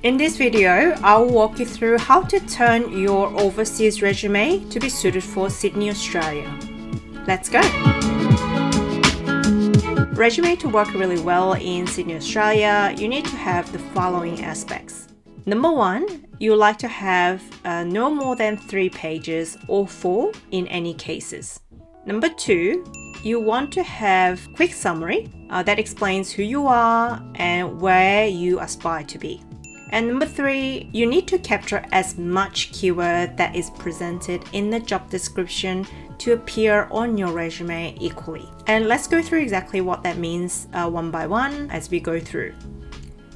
In this video, I'll walk you through how to turn your overseas resume to be suited for Sydney, Australia. Let's go! Resume to work really well in Sydney, Australia, you need to have the following aspects. Number one, you would like to have no more than 3 pages or 4 in any cases. Number two, you want to have quick summary that explains who you are and where you aspire to be. And number 3, you need to capture as much keyword that is presented in the job description to appear on your resume equally. And let's go through exactly what that means one by one as we go through.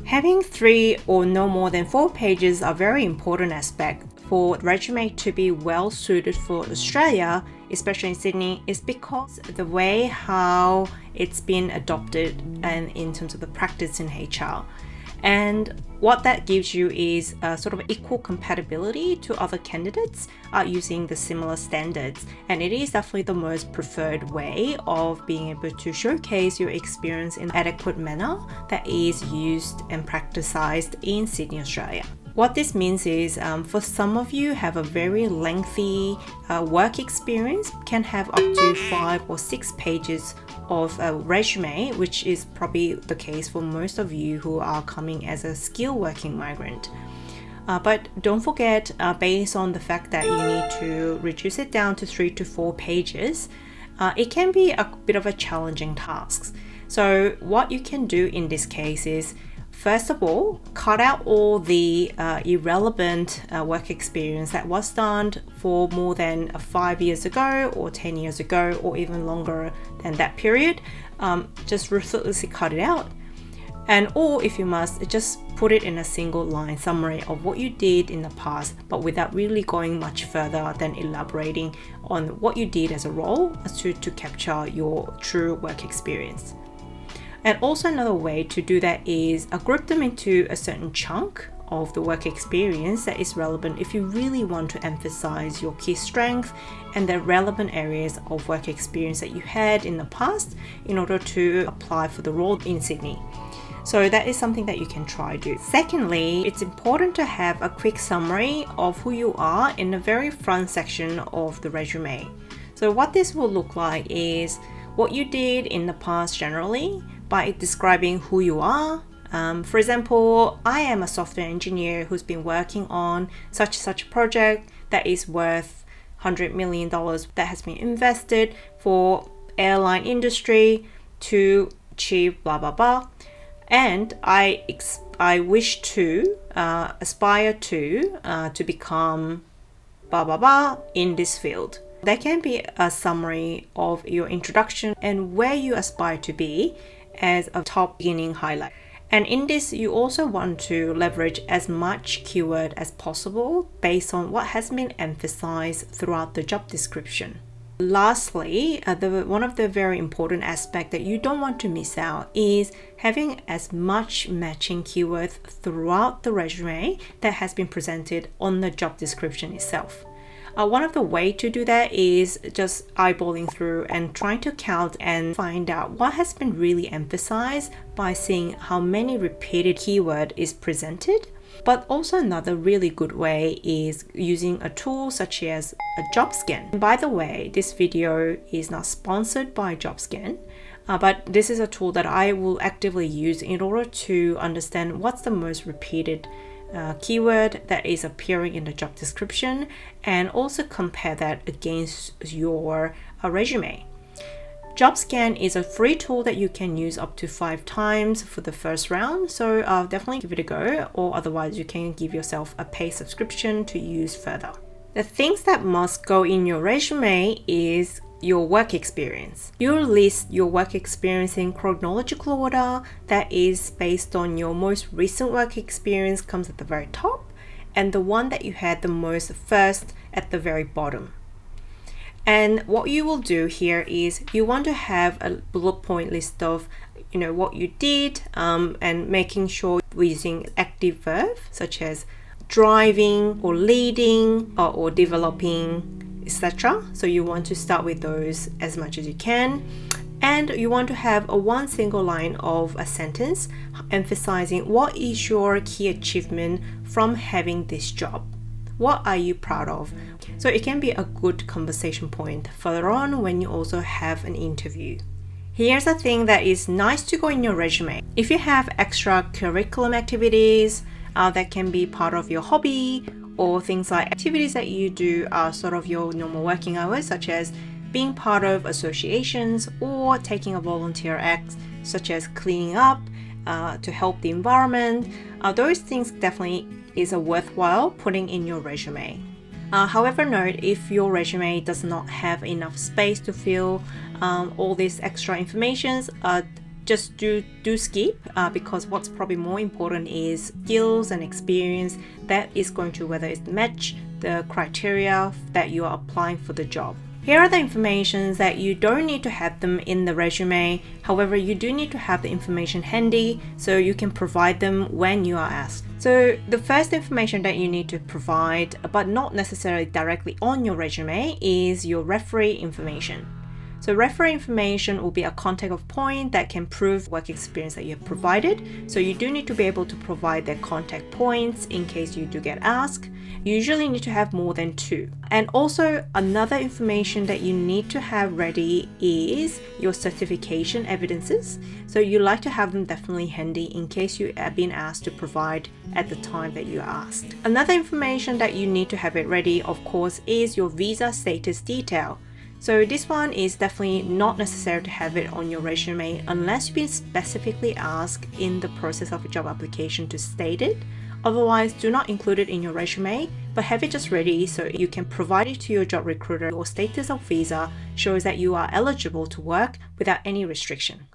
Having 3 or no more than 4 pages are very important aspect for resume to be well suited for Australia, especially in Sydney, is because the way how it's been adopted and in terms of the practice in HR. And what that gives you is a sort of equal compatibility to other candidates using the similar standards. And it is definitely the most preferred way of being able to showcase your experience in an adequate manner that is used and practiced in Sydney, Australia. What this means is for some of you have a very lengthy work experience, can have up to 5 or 6 pages of a resume, which is probably the case for most of you who are coming as a skilled working migrant. But don't forget, based on the fact that you need to reduce it down to 3 to 4 pages, it can be a bit of a challenging task. So what you can do in this case is, first of all, cut out all the irrelevant work experience that was done for more than 5 years ago or 10 years ago or even longer than that period. Just ruthlessly cut it out. And or if you must, just put it in a single line summary of what you did in the past, but without really going much further than elaborating on what you did as a role to capture your true work experience. And also another way to do that is group them into a certain chunk of the work experience that is relevant if you really want to emphasize your key strength and the relevant areas of work experience that you had in the past in order to apply for the role in Sydney. So that is something that you can try do. Secondly, it's important to have a quick summary of who you are in the very front section of the resume. So what this will look like is what you did in the past generally, by describing who you are. For example, I am a software engineer who's been working on such a project that is worth $100 million that has been invested for airline industry to achieve blah blah blah, and I wish to aspire to become blah blah blah in this field. That can be a summary of your introduction and where you aspire to be as a top beginning highlight. And in this, you also want to leverage as much keyword as possible based on what has been emphasized throughout the job description. Lastly, one of the very important aspects that you don't want to miss out is having as much matching keywords throughout the resume that has been presented on the job description itself. One of the ways to do that is just eyeballing through and trying to count and find out what has been really emphasized by seeing how many repeated keyword is presented. But also another really good way is using a tool such as a job scan. And by the way, this video is not sponsored by JobScan, but this is a tool that I will actively use in order to understand what's the most repeated keyword that is appearing in the job description and also compare that against your resume. JobScan is a free tool that you can use up to 5 times for the first round, so definitely give it a go, or otherwise you can give yourself a paid subscription to use further. The things that must go in your resume is your work experience. You'll list your work experience in chronological order, that is based on your most recent work experience comes at the very top and the one that you had the most first at the very bottom. And what you will do here is you want to have a bullet point list of what you did and making sure we're using active verb such as driving or leading or developing, etc. So you want to start with those as much as you can. And you want to have one single line of a sentence emphasizing what is your key achievement from having this job. What are you proud of? So it can be a good conversation point further on when you also have an interview. Here's a thing that is nice to go in your resume. If you have extra curriculum activities that can be part of your hobby, or things like activities that you do are sort of your normal working hours, such as being part of associations or taking a volunteer act such as cleaning up to help the environment, those things definitely is a worthwhile putting in your resume. However, note if your resume does not have enough space to fill all these extra informations, just do skip because what's probably more important is skills and experience that is going to whether it match the criteria that you are applying for the job. Here are the informations that you don't need to have them in the resume. However, you do need to have the information handy so you can provide them when you are asked. So the first information that you need to provide, but not necessarily directly on your resume, is your referee information. So referee information will be a contact of point that can prove work experience that you have provided. So you do need to be able to provide their contact points in case you do get asked. You usually need to have more than 2. And also another information that you need to have ready is your certification evidences. So you like to have them definitely handy in case you have been asked to provide at the time that you are asked. Another information that you need to have it ready, of course, is your visa status detail. So this one is definitely not necessary to have it on your resume unless you've been specifically asked in the process of a job application to state it. Otherwise, do not include it in your resume, but have it just ready so you can provide it to your job recruiter. Your status of visa shows that you are eligible to work without any restriction.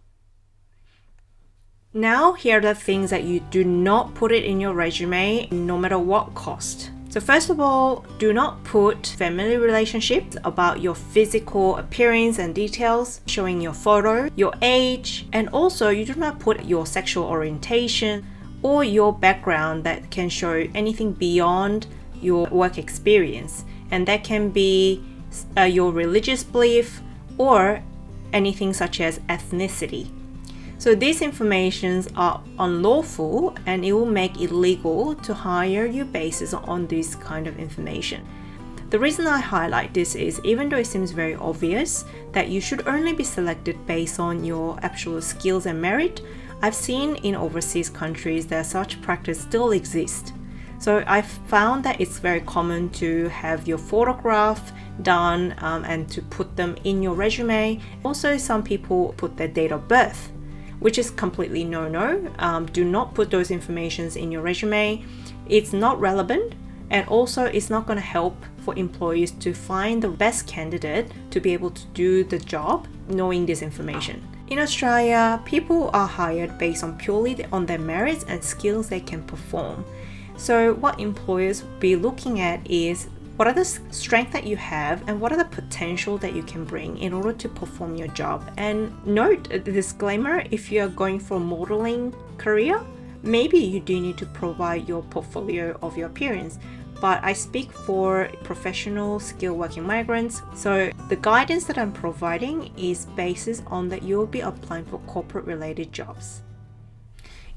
Now, here are the things that you do not put it in your resume, no matter what cost. So first of all, do not put family relationships about your physical appearance and details, showing your photo, your age, and also you do not put your sexual orientation or your background that can show anything beyond your work experience. And that can be your religious belief or anything such as ethnicity. So these informations are unlawful and it will make it illegal to hire you based on this kind of information. The reason I highlight this is even though it seems very obvious that you should only be selected based on your actual skills and merit, I've seen in overseas countries that such practice still exists. So I've found that it's very common to have your photograph done and to put them in your resume. Also, some people put their date of birth, which is completely no-no. Do not put those informations in your resume. It's not relevant, and also it's not going to help for employees to find the best candidate to be able to do the job knowing this information. In Australia, people are hired based on purely on their merits and skills they can perform. So what employers will be looking at is what are the strengths that you have and what are the potential that you can bring in order to perform your job. And note the disclaimer, if you're going for a modeling career, maybe you do need to provide your portfolio of your appearance. But I speak for professional skilled working migrants. So the guidance that I'm providing is based on that you'll be applying for corporate related jobs.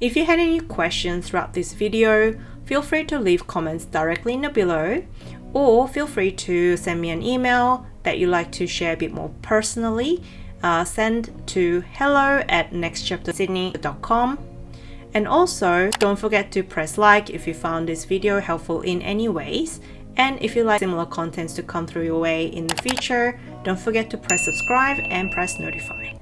If you had any questions throughout this video, feel free to leave comments directly in the below, or feel free to send me an email that you'd like to share a bit more personally. Send to hello@nextchaptersydney.com. And also, don't forget to press like if you found this video helpful in any ways. And if you like similar contents to come through your way in the future, don't forget to press subscribe and press notify.